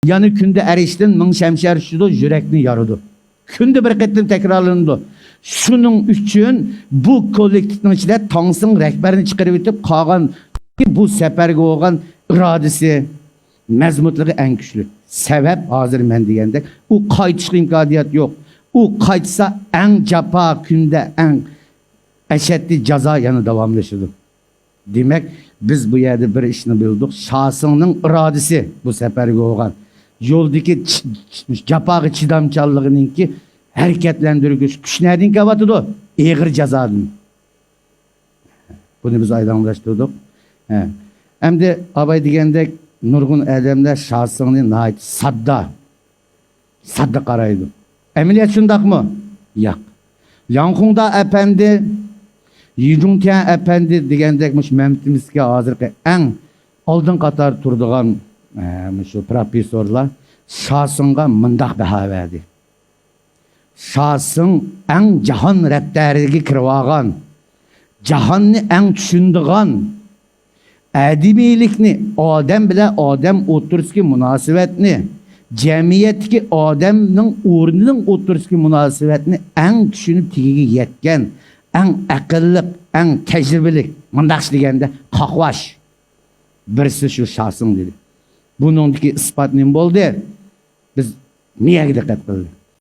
Yani günde eriştin mın şemşer şudu yürekni yarıdı. Günde bir qetim tekrarlandı. Şunun üçün bu kollektifin içinde Tangsın rehberini çıkarıp etip kalan bu seferge olan iradesi, mezmutluğu en güçlü. Sebep hazır men degende o qaytışqa imkoniyat yok. O qaytsa en capa günde en eşitli ceza yanı davamlaşırdı. Demek biz bu yerde bir işini bildik. Şahsının iradesi bu seferge olan. Yoldaki capağı çidamçallığının ki hareketlendirici güç nereden kavatıdı? Eğir cezadan. Bunu biz aydınlaştırdık. Hem de abay degende nurgun elemler şahsını nait sadda qaraydı. Emniyet şundak mı? Yok. Yankunda efendi, Yijungtian efendi degendekmiş memtimizge hazırki en aldın qatar turduğan şu profesörler şahsınga mındak baha verdi. Şahsın en cahan rehberliği kirvagan, cahanni en düşündüğün, edimilikni, adam bile adam oturski münasebetni, cemiyetki adamın uğrunun oturski münasebetni en düşünüp tigigi yetken, en akıllık, en tecrübelik, mındaks degende kakvaş. Birisi şu şahsın dedi. Bunun ki ispat ne oldu? Biz niye dikkat kıldık?